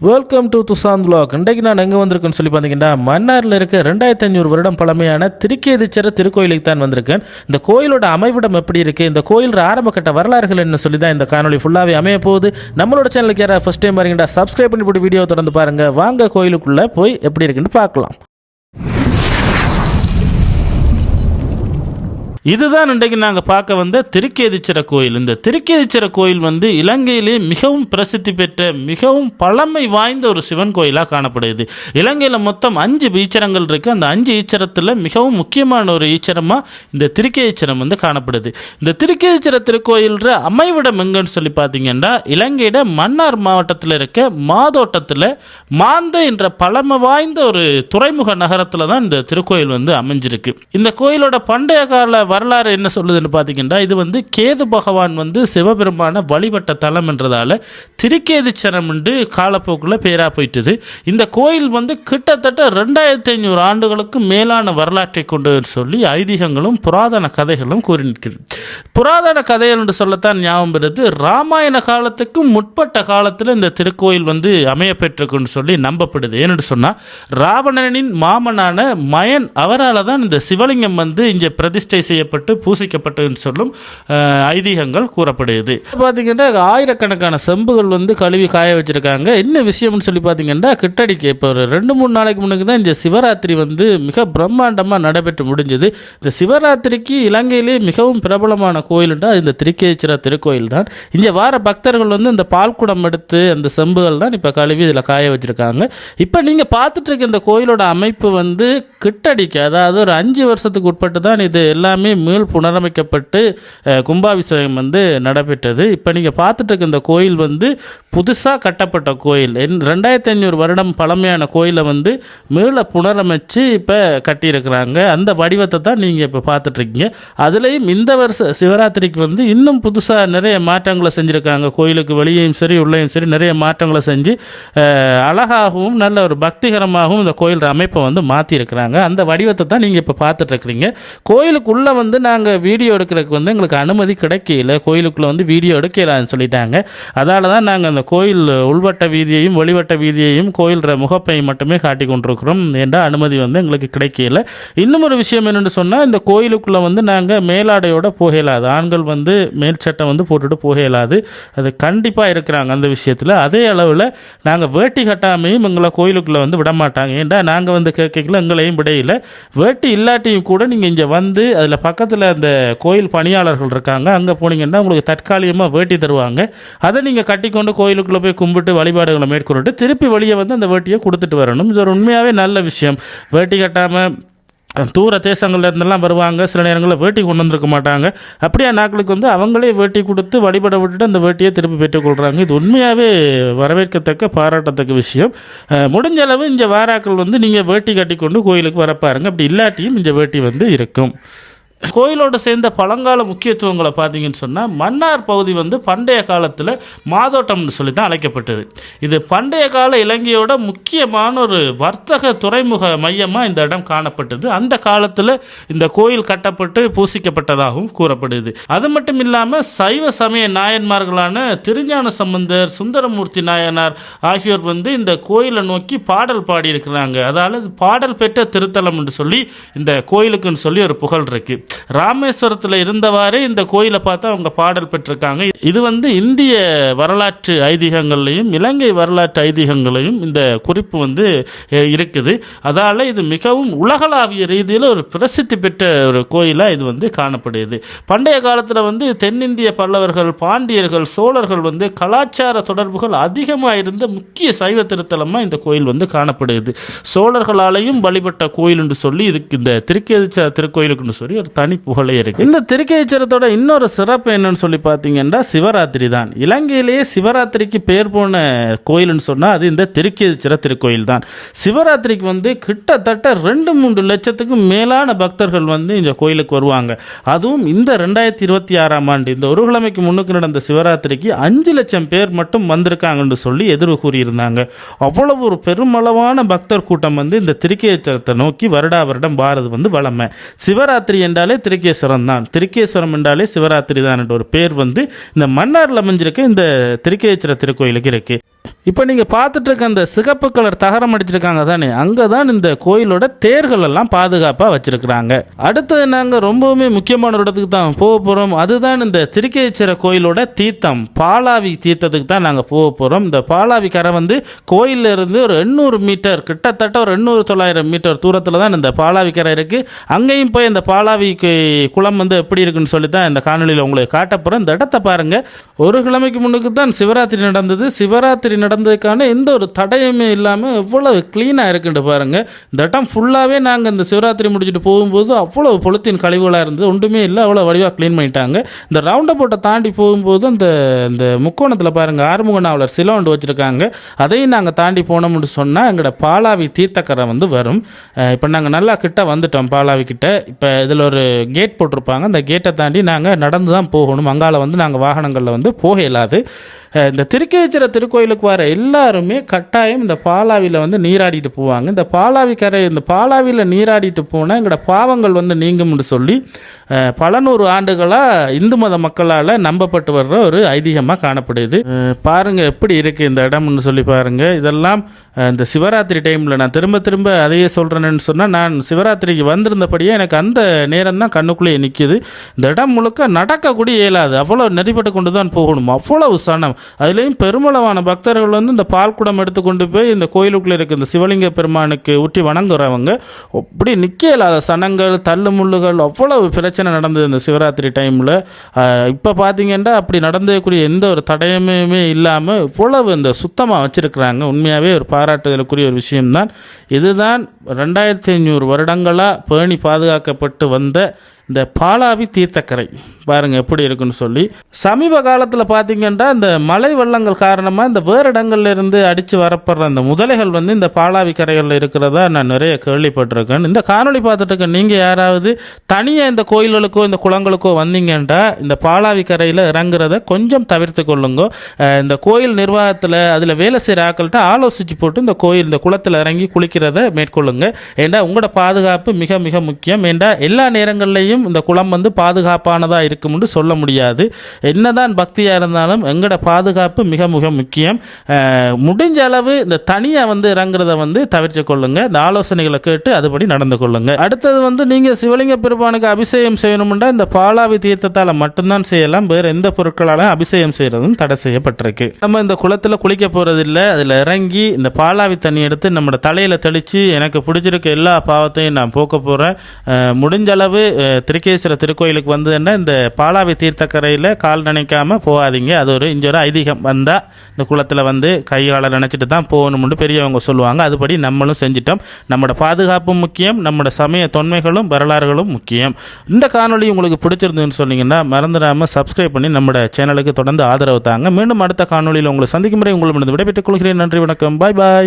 Welcome to துசாந்த் vlog. இன்றைக்கு நான் எங்கே வந்திருக்கேன்னு சொல்லி பார்த்தீங்கன்னா, மன்னாரில் இருக்க 2500 வருடம் பழமையான திருக்கேதீச்சர திருக்கோயிலுக்கு தான் வந்திருக்கேன். இந்த கோயிலோட அமைவிடம் எப்படி இருக்குது, இந்த கோயில் ஆரம்ப கட்ட வரலாறுகள் என்ன சொல்லி தான் இந்த காணொலி ஃபுல்லாகவே அமைய போகுது. நம்மளோட சேனலுக்கு யாராவது ஃபஸ்ட் டைம் வரீங்கன்னா சப்ஸ்கிரைப் பண்ணி போட்டு வீடியோ தொடர்ந்து பாருங்கள். வாங்க கோயிலுக்குள்ளே போய் எப்படி இருக்குன்னு பார்க்கலாம். இதுதான் இன்றைக்கு நாங்கள் பார்க்க வந்த திருக்கேதீச்சர கோயில். இந்த திருக்கேதீச்சர கோயில் இலங்கையிலே மிகவும் பிரசித்தி பெற்ற மிகவும் பழமை வாய்ந்த ஒரு சிவன் கோயிலாக காணப்படுது. இலங்கையில் மொத்தம் 5 ஈச்சரங்கள் இருக்குது. அந்த 5 ஈச்சரத்தில் மிகவும் முக்கியமான ஒரு ஈச்சரமாக இந்த திருக்கேதீச்சரம் காணப்படுது. இந்த திருக்கேதீச்சர திருக்கோயில்ற அமைவிடம் எங்கன்னு சொல்லி பார்த்தீங்கன்னா, இலங்கையிட மன்னார் மாவட்டத்தில் இருக்க மாதோட்டத்தில் மாந்த என்ற பழமை வாய்ந்த ஒரு துறைமுக நகரத்தில் தான் இந்த திருக்கோயில் அமைஞ்சிருக்கு. இந்த கோயிலோட பண்டைய கால வரலாறு என்ன சொல்லுதுன்னு பார்த்தீங்கன்னா, இது கேது பகவான் சிவபெருமான வழிபட்ட தலம் என்றதால திருக்கேதீச்சரம் காலப்போக்கில் பேரா போயிட்டுது. இந்த கோயில் கிட்டத்தட்ட 2500 ஆண்டுகளுக்கு மேலான வரலாற்றை கொண்டு சொல்லி ஐதீகங்களும் புராதன கதைகளும் கூறி நிற்குது. புராதன கதைகள் என்று சொல்லத்தான் ஞாபகம் வருது. ராமாயண காலத்துக்கு முற்பட்ட காலத்தில் இந்த திருக்கோயில் அமையப்பெற்றிருக்குன்னு சொல்லி நம்பப்படுது. ஏன்னு சொன்னால், ராவணனின் மாமனான மயன் அவரால் தான் இந்த சிவலிங்கம் இங்கே பிரதிஷ்டை செய்யப்பட்டு பூசிக்கப்பட்டதுன்னு சொல்லும் ஐதீகங்கள் கூறப்படுது. பார்த்தீங்கன்னா, ஆயிரக்கணக்கான செம்புகள் கழுவி காய வச்சிருக்காங்க. என்ன விஷயம்னு சொல்லி பார்த்தீங்கன்னா, கிட்டடிக்கு இப்போ ஒரு 2-3 நாளைக்கு முன்னுக்கு தான் இந்த சிவராத்திரி மிக பிரம்மாண்டமாக நடைபெற்று முடிஞ்சது. இந்த சிவராத்திரிக்கு இலங்கையிலே மிகவும் பிரபலமான கோயில்னா இந்த திருக்கேதீச்சர திருக்கோயில் தான். இங்கே வார பக்தர்கள் இந்த பால்குடம் எடுத்து அந்த செம்புகள் தான் இப்போ கழுவி இதில் காய வச்சிருக்காங்க. இப்போ நீங்கள் பார்த்துட்டு இருக்க இந்த கோயிலோட அமைப்பு கிட்டடிக்கு, அதாவது ஒரு 5 வருஷத்துக்கு உட்பட்டு தான் இது எல்லாமே மீள் புனரமைக்கப்பட்டு கும்பாபிஷேகம் நடைபெற்றது. இப்போ நீங்கள் பார்த்துட்டு இருக்க இந்த கோயில் புதுசாக கட்டப்பட்ட கோயில். 2500 வருடம் பழமையான கோயிலை மீள புனரமைச்சு இப்போ கட்டியிருக்கிறாங்க. அந்த வடிவத்தை தான் நீங்கள் இப்போ பார்த்துட்ருக்கீங்க. அதுலேயும் இந்த வருஷ சிவராத்திரிக்கு இன்னும் புதுசாக நிறைய மாற்றங்களை செஞ்சுருக்காங்க. கோயிலுக்கு வெளியேயும் சரி உள்ளேயும் சரி நிறைய மாற்றங்களை செஞ்சு அழகாகவும் நல்ல ஒரு பக்திகரமாகவும் இந்த கோயில் அமைப்பை மாற்றிருக்கிறாங்க. அந்த வடிவத்தை தான் நீங்கள் இப்போ பார்த்துட்ருக்குறீங்க. கோயிலுக்குள்ளே நாங்கள் வீடியோ எடுக்கிறதுக்கு எங்களுக்கு அனுமதி கிடைக்கல. கோயிலுக்குள்ளே வீடியோ எடுக்கலான்னு சொல்லிட்டாங்க. அதால் தான் நாங்கள் அந்த கோயில் உள்வட்ட வீதியையும் வெளிவட்ட வீதியையும் கோயில்ற முகப்பையும் மட்டுமே காட்டி கொண்டிருக்கிறோம். என்ற அனுமதி எங்களுக்கு கிடைக்கல. இன்னும் ஒரு விஷயம் என்னென்னு சொன்னால், இந்த கோயிலுக்குள்ளே நாங்கள் மேலாடையோடு போகலாது. ஆண்கள் மேல் சட்டை போட்டுட்டு போகலாது. அது கண்டிப்பாக இருக்கிறாங்க அந்த விஷயத்தில். அதே அளவில் நாங்கள் வேட்டி கட்டாமையும் எங்களை கோயிலுக்குள்ளே விட மாட்டாங்க. ஏன்டா நாங்கள் கேட்கல எங்களையும் விடையில. வேட்டி இல்லாட்டியும் கூட நீங்கள் இங்கே அதில் பக்கத்தில் அந்த கோயில் பணியாளர்கள் இருக்காங்க. அங்கே போனீங்கன்னா உங்களுக்கு தற்காலிகமாக வேட்டி தருவாங்க. அதை நீங்கள் கட்டிக்கொண்டு கோயிலுக்குள்ளே போய் கும்பிட்டு வழிபாடுகளை மேற்கொண்டு திருப்பி வெளியே அந்த வேட்டியை கொடுத்துட்டு வரணும். இது ஒரு உண்மையாகவே நல்ல விஷயம். வேட்டி கட்டாமல் தூர தேசங்களில் இருந்தெல்லாம் வருவாங்க. சில நேரங்களில் வேட்டி கொண்டு வந்திருக்க மாட்டாங்க. அப்படியே நாட்களுக்கு அவங்களே வேட்டி கொடுத்து வழிபட விட்டுட்டு அந்த வேட்டியை திருப்பி பெற்றுக்கொள்கிறாங்க. இது உண்மையாகவே வரவேற்கத்தக்க பாராட்டத்தக்க விஷயம். முடிஞ்ச அளவு இந்த வாராக்கள் நீங்கள் வேட்டி கட்டி கொண்டு கோயிலுக்கு வரப்பாருங்க. அப்படி இல்லாட்டியும் இந்த வேட்டி இருக்கும். கோயிலோடு சேர்ந்த பழங்கால முக்கியத்துவங்களை பார்த்தீங்கன்னு சொன்னால், மன்னார் பகுதி பண்டைய காலத்தில் மாதோட்டம்னு சொல்லி தான் அழைக்கப்பட்டது. இது பண்டைய கால இலங்கையோட முக்கியமான ஒரு வர்த்தக துறைமுக மையமாக இந்த இடம் காணப்பட்டது. அந்த காலத்தில் இந்த கோயில் கட்டப்பட்டு பூசிக்கப்பட்டதாகவும் கூறப்படுது. அது மட்டும் இல்லாமல் சைவ சமய நாயன்மார்களான திருஞான சம்பந்தர், சுந்தரமூர்த்தி நாயனார் ஆகியோர் இந்த கோயிலை நோக்கி பாடல் பாடியிருக்கிறாங்க. அதாவது பாடல் பெற்ற திருத்தலம் என்று சொல்லி இந்த கோயிலுக்குன்னு சொல்லி ஒரு புகழ் இருக்கு. ராமேஸ்வரத்தில் இருந்தவாறே இந்த கோயிலை பார்த்து அவங்க பாடல் பெற்றிருக்காங்க. இது இந்திய வரலாற்று ஐதீகங்களையும் இலங்கை வரலாற்று ஐதீகங்களையும் இந்த குறிப்பு இருக்குது. அதால் இது மிகவும் உலகளாவிய ரீதியில் ஒரு பிரசித்தி பெற்ற ஒரு கோயிலாக இது காணப்படுது. பண்டைய காலத்தில் தென்னிந்திய பல்லவர்கள், பாண்டியர்கள், சோழர்கள் கலாச்சார தொடர்புகள் அதிகமாக இருந்த முக்கிய சைவ திருத்தலமாக இந்த கோயில் காணப்படுது. சோழர்களாலையும் வழிபட்ட கோயில் என்று சொல்லி இதுக்கு இந்த திருக்கேதீச்சர திருக்கோயிலுக்குன்னு சொல்லி ஒரு தனி புகழே இருக்கு. இந்த திருக்கேதீச்சரத்தோட இன்னொரு சிறப்பு என்னன்னு சொல்லி பார்த்தீங்கன்னா, சிவராத்திரி தான். இலங்கையிலேயே சிவராத்திரிக்கு பேர் போன கோயில்னு சொன்னால் அது இந்த திருக்கேதீச்சர திருக்கோயில் தான். சிவராத்திரிக்கு கிட்டத்தட்ட 2-3 லட்சத்துக்கும் மேலான பக்தர்கள் இந்த கோயிலுக்கு வருவாங்க. அதுவும் இந்த 2026ஆம் ஆண்டு இந்த ஒரு கிழமைக்கு முன்னுக்கு நடந்த சிவராத்திரிக்கு 5 லட்சம் பேர் மட்டும் வந்திருக்காங்கன்னு சொல்லி எதிர்வு கூறியிருந்தாங்க. அவ்வளவு ஒரு பெருமளவான பக்தர் கூட்டம் இந்த திருக்கேதீச்சரத்தை நோக்கி வருடா வருடம் வாரது வளமை. சிவராத்திரி என்றாலே என்றாலே திருக்கேஸ்வரம் தான், திருக்கேஸ்வரம் என்றாலே சிவராத்திரி தான் என்ற ஒரு பேர் வந்து இந்த மன்னாரில் அமைஞ்சிருக்க இந்த திருக்கேதீச்சர திருக்கோயிலுக்கு இருக்குது. இப்போ நீங்கள் பார்த்துட்டு இருக்க அந்த சிகப்பு கலர் தகரம் அடிச்சிருக்காங்க தானே, அங்கே தான் இந்த கோயிலோட தேர்கள் எல்லாம் பாதுகாப்பாக வச்சுருக்குறாங்க. அடுத்தது நாங்கள் ரொம்பவுமே முக்கியமான ஒரு இடத்துக்கு தான் போக போகிறோம். அதுதான் இந்த திருக்கேதீச்சர கோயிலோட தீர்த்தம், பாலாவி தீர்த்தத்துக்கு தான் நாங்கள் போக போகிறோம். இந்த பாலாவி கரை வந்து கோயிலில் இருந்து ஒரு 800 மீட்டர், கிட்டத்தட்ட ஒரு 800-900 மீட்டர் தூரத்தில் தான் இந்த பாலாவி கரை இருக்குது. அங்கேயும் போய் இந்த பாலாவி குளம் வந்து எப்படி இருக்குன்னு சொல்லி தான் இந்த காணொலியில் உங்களுக்கு காட்ட போகிறோம். இந்த இடத்த பாருங்கள். ஒரு கிழமைக்கு முன்னுக்கு தான் சிவராத்திரி நடந்தது. சிவராத்திரி நடந்ததுக்கான எந்த ஒரு தடையுமே இல்லாமல் எவ்வளவு க்ளீனாக இருக்குன்னு பாருங்கள். இந்த இடம் ஃபுல்லாகவே நாங்கள் இந்த சிவராத்திரி முடிச்சுட்டு போகும்போது அவ்வளோ பொலித்தீன் கழிவுகளாக இருந்தது, ஒன்றுமே இல்லை, அவ்வளோ வடிவாக க்ளீன் பண்ணிட்டாங்க. இந்த ரவுண்டை போட்டை தாண்டி போகும்போது இந்த முக்கோணத்தில் பாருங்கள் ஆறுமுக நாவலர் சிலை ஒன்று வச்சுருக்காங்க. அதையும் நாங்கள் தாண்டி போனோம்னு சொன்னால் எங்களோட பாலாவி தீர்த்தக்கரை வந்து வரும். இப்போ நாங்கள் நல்லா கிட்ட வந்துட்டோம் பாலாவி கிட்ட. இப்போ இதில் ஒரு கேட் போட்டிருப்பாங்க, அந்த கேட்டை தாண்டி நாங்கள் நடந்து தான் போகணும். அங்கால வந்து நாங்கள் வாகனங்களில் வந்து போக இயலாது. இந்த திருக்கேதீச்சர திருக்கோயிலுக்கு வர எல்லாருமே கட்டாயம் இந்த பாலாவியில் வந்து நீராடிட்டு போவாங்க. இந்த பாலாவி கரை, இந்த பாலாவியில் நீராடிட்டு போனால் எங்களோட பாவங்கள் வந்து நீங்கும்னு சொல்லி பல நூறு ஆண்டுகளாக இந்து மத மக்களால் நம்பப்பட்டு வர்ற ஒரு ஐதீகமாக காணப்படுது. பாருங்கள் எப்படி இருக்குது இந்த இடம்னு சொல்லி பாருங்கள். இதெல்லாம் இந்த சிவராத்திரி டைமில் நான் திரும்ப திரும்ப அதையே சொல்கிறேன்னு சொன்னால், நான் சிவராத்திரிக்கு வந்திருந்தபடியே எனக்கு அந்த நேரம் தான் கண்ணுக்குள்ளேயே நிற்கிது. இந்த இடம் முழுக்க நடக்கக்கூடிய இயலாது, அவ்வளோ நெறிப்பட்டு கொண்டு தான் போகணும், அவ்வளவு சனம். அதுலேயும் பெருமளவான பக்தர்கள் வந்து இந்த பால் குடம் எடுத்துக்கொண்டு போய் இந்த கோயிலுக்குள்ளே இருக்க இந்த சிவலிங்க பெருமானுக்கு ஊற்றி வணங்குறவங்க அப்படி நிற்க இல்லாத சனங்கள், தள்ளு முள்ளுகள், அவ்வளவு பிரச்சனை நடந்தது இந்த சிவராத்திரி டைமில். இப்போ பார்த்தீங்கன்னா அப்படி நடந்தக்கூடிய எந்த ஒரு தடயமே இல்லாமல் இவ்வளவு இந்த சுத்தமாக வச்சுருக்கிறாங்க. உண்மையாகவே ஒரு பாராட்டுதலுக்குரிய ஒரு விஷயம்தான். இதுதான் 2500 வருடங்களாக பேணி பாதுகாக்கப்பட்டு வந்த இந்த பாலாவி தீர்த்தக்கரை. பாருங்கள் எப்படி இருக்குன்னு சொல்லி. சமீப காலத்தில் பார்த்தீங்கன்னா இந்த மழை வெள்ளங்கள் காரணமாக இந்த வேறு இடங்கள்லேருந்து அடித்து வரப்படுற அந்த முதலைகள் வந்து இந்த பாலாவி கரைகளில் இருக்கிறதா நான் நிறைய கேள்விப்பட்டிருக்கேன். இந்த காணொலி பார்த்துட்டு இருக்க நீங்கள் யாராவது தனியாக இந்த கோயில்களுக்கோ இந்த குளங்களுக்கோ வந்தீங்கன்னா இந்த பாலாவி கரையில் இறங்குறத கொஞ்சம் தவிர்த்து கொள்ளுங்க. இந்த கோயில் நிர்வாகத்தில் அதில் வேலை செய்கிற ஆக்கள்கிட்ட ஆலோசித்து போட்டு இந்த கோயில் இந்த குளத்தில் இறங்கி குளிக்கிறத மேற்கொள்ளுங்க. ஏண்டா உங்களோட பாதுகாப்பு மிக மிக முக்கியம். ஏண்டா எல்லா நேரங்கள்லையும் இந்த குளம் வந்து பாதுகாப்பானதாக இருக்கும்னு சொல்ல முடியாது. என்னதான் பக்தியாக இருந்தாலும் எங்களோட பாதுகாப்பு மிக மிக முக்கியம். முடிஞ்ச அளவு இந்த தனியாக வந்து இறங்குறத வந்து தவிர்த்து கொள்ளுங்க. இந்த ஆலோசனைகளை கேட்டு அதுபடி நடந்து கொள்ளுங்க. அடுத்தது வந்து நீங்கள் சிவலிங்க பெருமானுக்கு அபிஷேகம் செய்யணும்னா இந்த பாலாவி தீர்த்தத்தால் மட்டும்தான் செய்யலாம். வேறு எந்த பொருட்களால் அபிஷேகம் செய்கிறதும் தடை செய்யப்பட்டிருக்கு. நம்ம இந்த குளத்தில் குளிக்க போகிறதில்லை. அதில் இறங்கி இந்த பாலாவி தண்ணி எடுத்து நம்ம தலையில் தெளித்து எனக்கு பிடிச்சிருக்க எல்லா பாவத்தையும் நான் போக்க போகிறேன். முடிஞ்ச அளவு திருக்கேதீச்சர திருக்கோயிலுக்கு வந்ததுன்னா இந்த பாலாவி தீர்த்தக்கரையில் கால் நினைக்காமல் போகாதீங்க. அது ஒரு இஞ்சொரு ஐதீகம். வந்தால் இந்த குளத்தில் வந்து கையாள நினச்சிட்டு தான் போகணும்னு பெரியவங்க சொல்லுவாங்க. அதுபடி நம்மளும் செஞ்சிட்டோம். நம்மளோட பாதுகாப்பும் முக்கியம், நம்மளோட சமய தொன்மைகளும் வரலாறுகளும் முக்கியம். இந்த காணொலி உங்களுக்கு பிடிச்சிருந்துன்னு சொன்னீங்கன்னா மறந்துடாமல் சப்ஸ்கிரைப் பண்ணி நம்மளோட சேனலுக்கு தொடர்ந்து ஆதரவு தாங்க. மீண்டும் அடுத்த காணொலியில் உங்களை சந்திக்கும் முறை உங்களிடம் விடைபெற்றுக் கொள்கிறேன். நன்றி, வணக்கம், பாய் பாய்.